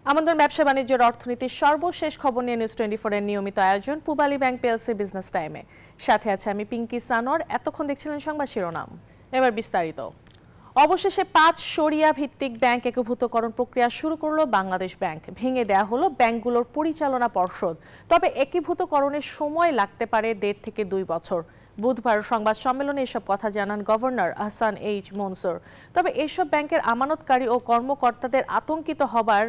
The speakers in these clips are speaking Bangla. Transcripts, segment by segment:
আমন্ত্রণ ব্যবসা বাণিজ্যের অর্থনীতির সর্বশেষ খবর নিয়ে নিউজ 24 এর নিয়মিত আয়োজন পূবালী ব্যাংক পিএলসি বিজনেস টাইমে। সাথে আছে আমি পিঙ্কি সানোয়ার। এতক্ষণ দেখছিলেন সংবাদ শিরোনাম, এবার বিস্তারিত। অবশেষে 5 শরিয়া ভিত্তিক ব্যাংক একীভূতকরণ প্রক্রিয়া শুরু করলো বাংলাদেশ ব্যাংক। ভেঙে দেয়া হলো ব্যাংকগুলোর পরিচালনা পর্ষদ। তবে একীভূতকরণের সময় লাগতে পারে 1.5 থেকে 2 বছর। বুধবার সংবাদ সম্মেলনে এসব কথা জানান গভর্নর আহসান এইচ মনসুর। তবে এসব ব্যাংকের আমানতকারী ও কর্মকর্তাদের আতঙ্কিত হবার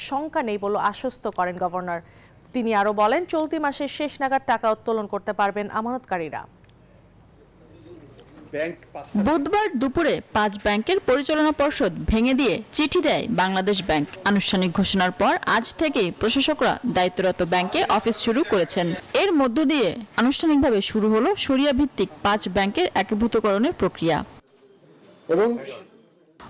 শঙ্কা নেই বলে আশ্বস্ত করেন গভর্নর। তিনি আরও বলেন, চলতি মাসের শেষ নাগাদ টাকা উত্তোলন করতে পারবেন আমানতকারীরা। বুধবার দুপুরে 5 ব্যাংকের পরিচালনা পর্ষদ ভেঙে দিয়ে চিঠি দেয় বাংলাদেশ ব্যাংক। আনুষ্ঠানিক ঘোষণার পর আজ থেকে প্রশাসকরা দায়িত্বরত ব্যাংকে অফিস শুরু করেছেন। এর মধ্য দিয়ে আনুষ্ঠানিকভাবে শুরু হলো শরিয়া ভিত্তিক 5 ব্যাংকের একীভূতকরণের প্রক্রিয়া।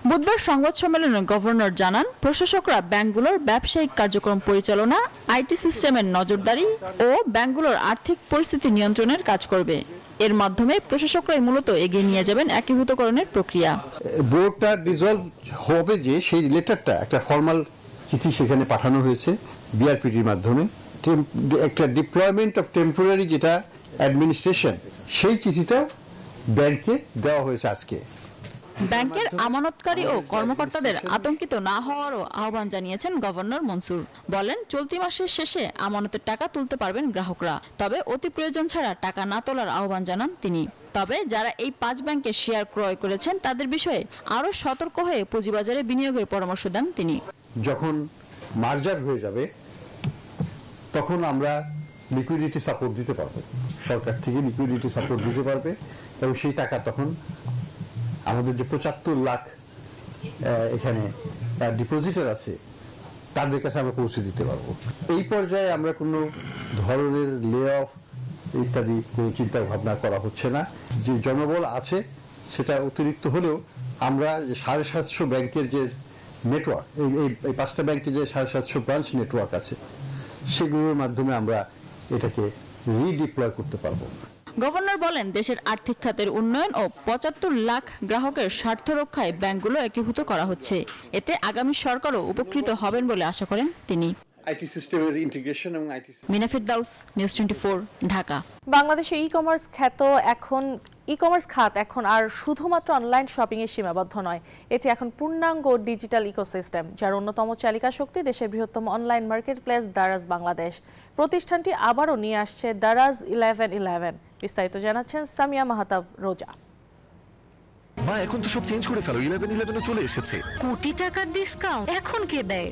বুধবার সংবাদ সম্মেলনে গভর্নর জানান, প্রশাসকরা ব্যাংকগুলোর ব্যবসায়িক কার্যক্রম পরিচালনা, আইটি সিস্টেমের নজরদারি ও ব্যাংকগুলোর আর্থিক পরিস্থিতি নিয়ন্ত্রণের কাজ করবে। এর মাধ্যমে প্রশাসকরাই মূলত এগিয়ে নিয়ে যাবেন একীভূতকরণের প্রক্রিয়া। বোর্ডটা ডিসলভ হবে যে সেই লেটারটা একটা ফর্মাল চিঠি সেখানে পাঠানো হয়েছে বিআরপিটির মাধ্যমে, একটা ডিপ্লয়মেন্ট অফ টেম্পোরারি যেটা অ্যাডমিনিস্ট্রেশন, সেই চিঠিটা ব্যাংকে দেওয়া হয়েছে আজকে। ব্যাংকের আমানতকারী ও কর্মকর্তাদের আতঙ্কিত না হওয়ারও আহ্বান জানিয়েছেন গভর্নর মনসুর। বলেন, চলতি মাসের শেষে আমানতের টাকা তুলতে পারবেন গ্রাহকরা, তবে অতি প্রয়োজন ছাড়া টাকা না তোলার আহ্বান জানান তিনি। তবে যারা এই 5 ব্যাংকের শেয়ার ক্রয় করেছেন তাদের বিষয়ে আরও সতর্ক হয়ে পুঁজিবাজারে বিনিয়োগের পরামর্শ দেন তিনি। যখন মার্জার হয়ে যাবে তখন আমরা লিকুইডিটি সাপোর্ট দিতে পারবো, সরকার থেকে লিকুইডিটি সাপোর্ট দিতে পারবে এবং সেই টাকা তখন আমাদের যে 75 লাখ এখানে ডিপোজিটার আছে তাদের কাছে আমরা পৌঁছে দিতে পারবো। এই পর্যায়ে আমরা কোনো ধরনের লে অফ ইত্যাদি কোনো চিন্তা ভাবনা করা হচ্ছে না। যে জনবল আছে সেটা অতিরিক্ত হলেও আমরা 750 ব্যাংকের যে নেটওয়ার্ক, এই 5টা ব্যাংকের যে 750 ব্রাঞ্চ নেটওয়ার্ক আছে সেগুলোর মাধ্যমে আমরা এটাকে রিডিপ্লয় করতে পারবো। গভর্নর বলেন, দেশের আর্থিক খাতের উন্নয়ন ও 75 লাখ গ্রাহকের স্বার্থ রক্ষায় ব্যাংকগুলো একীভূত করা হচ্ছে। এতে আগামী সরকারও উপকৃত হবেন বলে আশা করেন তিনি। আইটি সিস্টেমের ইন্টিগ্রেশন এবং মিনা ফিরদাউস, নিউজ 24, ঢাকা। বাংলাদেশে ই-কমার্স খাত এখন আর শুধুমাত্র অনলাইন শপিং এ সীমাবদ্ধ নয়, এটি এখন পূর্ণাঙ্গ ডিজিটাল ইকোসিস্টেম, যার অন্যতম চালিকা শক্তি দেশের বৃহত্তম অনলাইন মার্কেটপ্লেস দারাজ বাংলাদেশ। প্রতিষ্ঠানটি আবারও নিয়ে আসছে দারাজ 1111। বিস্তারিত জানাচ্ছেন সামিয়া মাহতাব রোজা। মা, এখন তো সব চেঞ্জ করে ফেলো, 1111 চলে এসেছে। কোটি টাকার ডিসকাউন্ট এখন কে দেয়?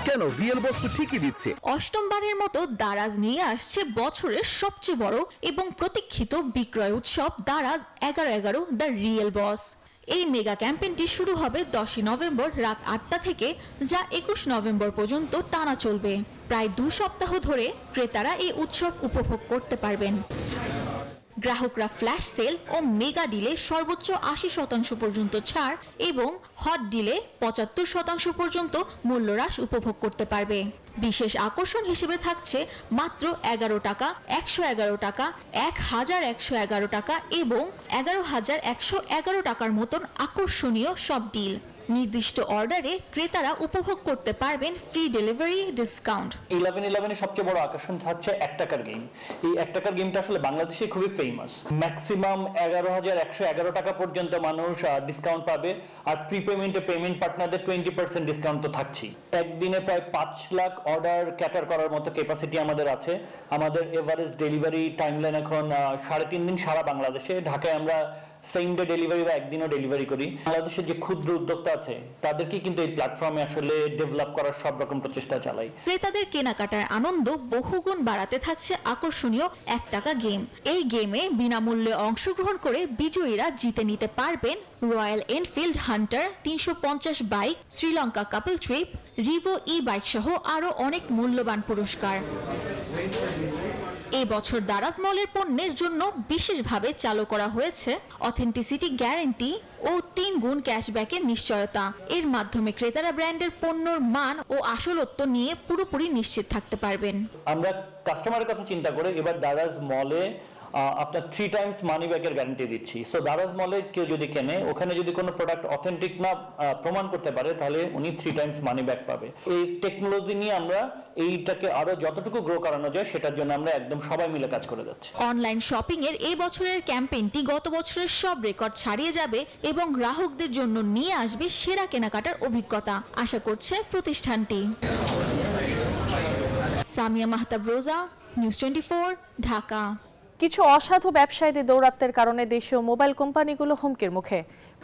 কেন, রিয়েল বস তো ঠিকই দিচ্ছে। অষ্টমবারের মতো দারাজ নিয়ে আসছে বছরের সবচেয়ে বড় এবং প্রতীক্ষিত বিক্রয় উৎসব দারাজ 1111 দ্য রিয়েল বস। এই মেগা ক্যাম্পেইনটি শুরু হবে 10 নভেম্বর রাত 8টা থেকে, যা 21 নভেম্বর পর্যন্ত টানা চলবে। প্রায় 2 সপ্তাহ ধরে ক্রেতারা এই উৎসব উপভোগ করতে পারবেন। গ্রাহকরা ফ্ল্যাশ সেল ও মেগা ডিলে সর্বোচ্চ 80% পর্যন্ত ছাড় এবং হট ডিলে 75% পর্যন্ত মূল্যহ্রাস উপভোগ করতে পারবে। বিশেষ আকর্ষণ হিসেবে থাকছে মাত্র 11 টাকা, 111 টাকা, 1111 টাকা এবং 11111 টাকার মতন আকর্ষণীয় সব ডিল। নির্দিষ্ট অর্ডারে ক্রেতারা উপভোগ করতে পারবেন ফ্রি ডেলিভারি ডিসকাউন্ট। 1111 এর সবচেয়ে বড় আকর্ষণ থাকছে 1 টাকার গেম। এই 1 টাকার গেমটা আসলে বাংলাদেশে খুবই ফেমাস। ম্যাক্সিমাম 11,111 টাকা পর্যন্ত মানুষ ডিসকাউন্ট পাবে, আর প্রিপেমেন্টে পেমেন্ট পার্টনারদের 20% ডিসকাউন্ট তো থাকছেই। একদিনে প্রায় 5 লাখ অর্ডার ক্যাটার করার মতো ক্যাপাসিটি আমাদের আছে। আমাদের এভারেজ ডেলিভারি টাইমলাইন এখন 3.5 দিন সারা বাংলাদেশে। ঢাকায় আমরা সেম ডে ডেলিভারি বা একদিনও ডেলিভারি করি। বাংলাদেশের যে ক্ষুদ্র উদ্যোক্তা আছে তাদেরকে কিন্তু এই প্ল্যাটফর্মে আসলে ডেভেলপ করার সব রকম প্রচেষ্টা চালাই। ক্রেতাদের কেনাকাটার আনন্দ বহুগুণ বাড়াতে থাকছে আকর্ষণীয় 1 টাকা গেম। এই গেমে বিনামূল্যে অংশগ্রহণ করে বিজয়ীরা জিতে নিতে পারবেন Royal Enfield Hunter 350 bike, Sri Lanka couple trip, Rivo e bike সহ আরো অনেক মূল্যবান পুরস্কার। এই বছর দারাজ মলের পণ্যের জন্য বিশেষভাবে চালু করা হয়েছে অথেন্টিসিটি গ্যারান্টি ও 3 গুণ ক্যাশব্যাকের নিশ্চয়তা। এর মাধ্যমে ক্রেতারা ব্র্যান্ডের পণ্যর মান ও আসলত্ব নিয়ে পুরোপুরি নিশ্চিত থাকতে পারবেন। আমরা কাস্টমারের কথা চিন্তা করে এবার দারাজ মলে আপনার 3 টাইমস মানি ব্যাকের গ্যারান্টি দিচ্ছি। সো দারাজ মলে কেউ যদি কেনে, ওখানে যদি কোনো প্রোডাক্ট অথেন্টিক না প্রমাণ করতে পারে, তাহলে উনি 3 টাইমস মানি ব্যাক পাবে। এই টেকনোলজি নিয়ে আমরা এইটাকে আরো যতটুকু গ্রো করানো যায় সেটার জন্য আমরা একদম সবাই মিলে কাজ করে যাচ্ছি। অনলাইন শপিং এর এই বছরের ক্যাম্পেইনটি গত বছরের সব রেকর্ড ছাড়িয়ে যাবে এবং গ্রাহকদের জন্য নিয়ে আসবে সেরা কেনাকাটার অভিজ্ঞতা, আশা করছে প্রতিষ্ঠানটি। সামিয়া মাহতাব রোজা, নিউজ 24, ঢাকা। কিছু অসাধু ব্যবসায়ীদের দৌরাত্মের কারণে দেশীয় মোবাইল কোম্পানিগুলো হুমকির মুখে।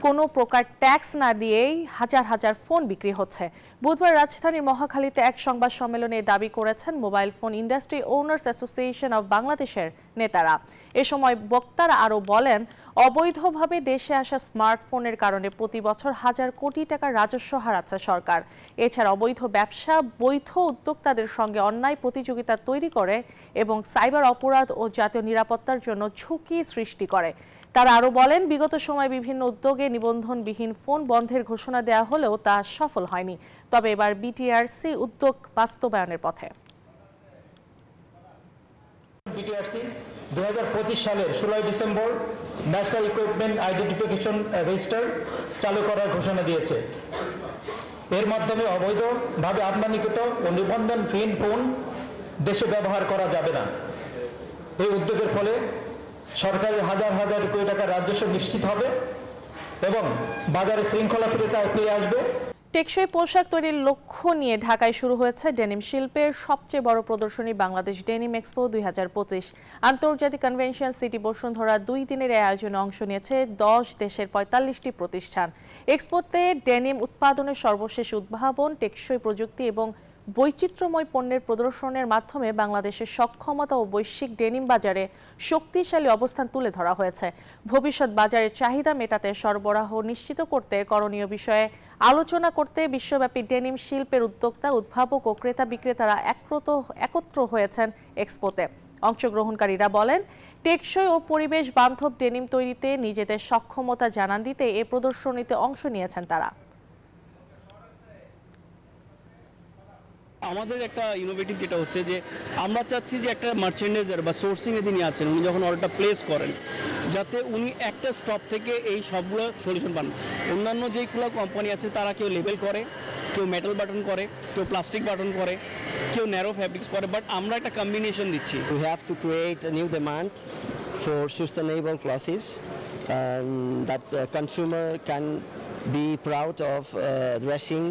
কোনো প্রকার ট্যাক্স না দিয়েই হাজার হাজার ফোন বিক্রি হচ্ছে। বুধবার রাজধানীর মহাখালীতে এক সংবাদ সম্মেলনে দাবি করেছেন mobile phone industry owners association of বাংলাদেশের নেতারা। এ সময় বক্তারা আরও বলেন, অবৈধভাবে দেশে আসা স্মার্টফোনের কারণে প্রতি বছর হাজার কোটি টাকার রাজস্ব হারাচ্ছে সরকার। এছাড়া অবৈধ ব্যবসা বৈধ উদ্যোক্তাদের সঙ্গে অন্যায় প্রতিযোগিতা তৈরি করে এবং সাইবার অপরাধ ও জাতীয় নিরাপত্তার জন্য ঝুঁকি সৃষ্টি করে। তারা আরও বলেন, বিগত সময়ে বিভিন্ন উদ্যোগে নিবন্ধনবিহীন ফোন বন্ধের ঘোষণা দেওয়া হলেও তা সফল হয়নি। তবে এবার বিটিআরসি উদ্যোগ বাস্তবায়নের পথে। বিটিআরসি 2025 সালের 16 December national equipment identification register চালু করার ঘোষণা দিয়েছে। এর মাধ্যমে অবৈধভাবে আমদানিকৃত ও নিবন্ধনবিহীন ফোন দেশে ব্যবহার করা যাবে না। এই উদ্যোগের ফলে সরকারের হাজার হাজার কোটি টাকার রাজস্ব নিশ্চিত হবে এবং বাজারে শৃঙ্খলা ফিরে আসবে। টেকসই পোশাক তৈরির লক্ষ্য নিয়ে ঢাকায় শুরু হয়েছে ডেনিম শিল্পের সবচেয়ে বড় প্রদর্শনী বাংলাদেশ ডেনিম এক্সপো 2025। আন্তর্জাতিক কনভেনশন সিটি বসুন্ধরা 2 দিনের এই আয়োজনে অংশ নিয়েছে 10 দেশের 45টি প্রতিষ্ঠান। এক্সপোতে ডেনিম উৎপাদনের সর্বশেষ উদ্ভাবন, টেকসই প্রযুক্তি এবং বৈচিত্র্যময় পণ্যের প্রদর্শনের মাধ্যমে বাংলাদেশের সক্ষমতা ও বৈশ্বিক ডেনিম বাজারে শক্তিশালী অবস্থান তুলে ধরা হয়েছে। ভবিষ্যৎ বাজারের চাহিদা মেটাতে সরবরাহ নিশ্চিত করতে করণীয় বিষয়ে আলোচনা করতে বিশ্বব্যাপী ডেনিম শিল্পের উদ্যোক্তা, উদ্ভাবক ও ক্রেতা বিক্রেতারা একত্র হয়েছেন এক্সপোতে। অংশগ্রহণকারীরা বলেন, টেকসই ও পরিবেশ বান্ধব ডেনিম তৈরিতে নিজেদের সক্ষমতা জানান দিতে এ প্রদর্শনীতে অংশ নিয়েছেন তারা। আমাদের একটা ইনোভেটিভ যেটা হচ্ছে যে আমরা চাচ্ছি যে একটা মার্চেন্ডাইজার বা সোর্সিংয়ে যিনি আছেন, উনি যখন অর্ডারটা প্লেস করেন, যাতে উনি একটা স্টপ থেকে এই সবগুলো সলিউশন পান। অন্যান্য যেগুলো কোম্পানি আছে তারা কেউ লেবেল করে, কেউ মেটাল বাটন করে, কেউ প্লাস্টিক বাটন করে, কেউ ন্যারো ফ্যাব্রিক্স করে, বাট আমরা একটা কম্বিনেশন দিচ্ছি। We have to create a new demand for sustainable clothes that the consumer can be proud of dressing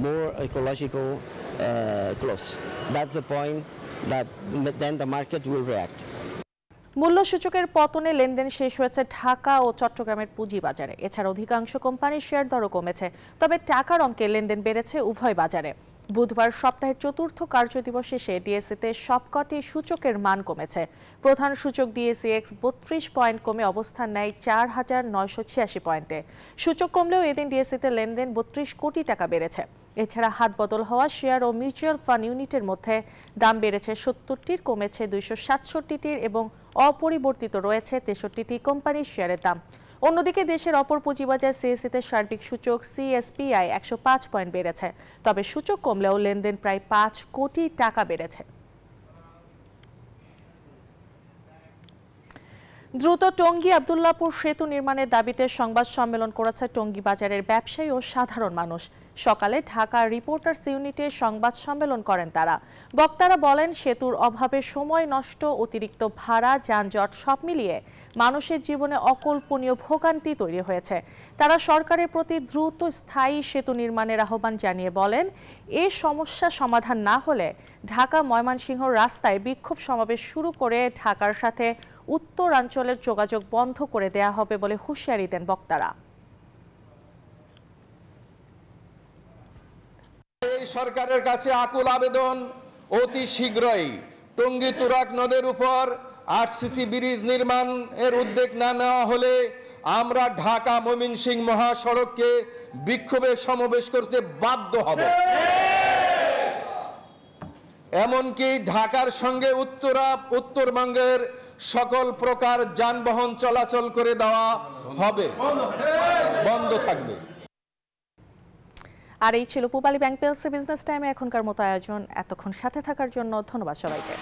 more ecological clothes. That's the point that then the market will react. মূল্যসূচকের পতনে লেনদেন শেষ হয়েছে ঢাকা ও চট্টগ্রামের পুঁজিবাজারে। এছাড়া অধিকাংশ কোম্পানির শেয়ার দরও কমেছে, তবে টাকার অঙ্কে লেনদেন বেড়েছে উভয় বাজারে। বুধবার সপ্তাহের চতুর্থ কার্যদিবস শেষে ডিএসইতে সবকটি সূচকের মান কমেছে। প্রধান সূচক ডিএসইএক্স 32 পয়েন্ট কমে অবস্থান নেয় 4986 পয়েন্টে। সূচক কমলেও এদিন ডিএসইতে লেনদেন 32 কোটি টাকা বেড়েছে। এছাড়া হাত বদল হওয়া শেয়ার ও মিউচুয়াল ফান্ড ইউনিটের মধ্যে দাম বেড়েছে 70টির, কমেছে 267টির এবং অপরিবর্তিত রয়েছে 63টি কোম্পানির শেয়ারের দাম। অন্যদিকে দেশের অপর পুঁজিবাজার সিএসইতে সার্বিক সূচক সিএসপিআই 105 পয়েন্ট বেড়েছে, তবে সূচক কমলেও লেনদেন প্রায় 5 কোটি টাকা বেড়েছে। দ্রুত টঙ্গী আব্দুল্লাহপুর সেতু নির্মাণের দাবিতে সংবাদ সম্মেলন করেছে টঙ্গী বাজারের ব্যবসায়ী ও সাধারণ মানুষ। সকালে ঢাকা রিপোর্টার্স ইউনিটে সংবাদ সম্মেলন করেন তারা। বক্তারা বলেন, সেতুর অভাবে সময় নষ্ট, অতিরিক্ত ভাড়া, যানজট সব মিলিয়ে মানুষের জীবনে অকল্পনীয় ভোগান্তি তৈরি হয়েছে। তারা সরকারের প্রতি দ্রুত স্থায়ী সেতু নির্মাণের আহ্বান জানিয়ে বলেন, এ সমস্যা সমাধান না হলে ঢাকা ময়মনসিংহ রাস্তায় বিক্ষোভ সমাবেশ শুরু করে ঢাকার সাথে উত্তরাঞ্চলের যোগাযোগ বন্ধ করে দেয়া হবে বলে হুঁশিয়ারি দেন বক্তারা। এই সরকারের কাছে আকুল আবেদন, অতি শীঘ্রই টঙ্গী তুরাগ নদের উপর আরসিসি ব্রিজ নির্মাণের উদ্যোগ না নেওয়া হলে আমরা ঢাকা ময়মনসিংহ মহাসড়ককে বিক্ষোভে সমাবেশ করতে বাধ্য হব। এমনকি ঢাকার সঙ্গে উত্তরবঙ্গের সকল প্রকার যানবাহন চলাচল করে দেওয়া হবে, বন্ধ থাকবে। আর এই ছিল পূবালী ব্যাংক পিএলসি বিজনেস টাইমে এখনকার মতো আয়োজন। এতক্ষণ সাথে থাকার জন্য ধন্যবাদ সবাইকে।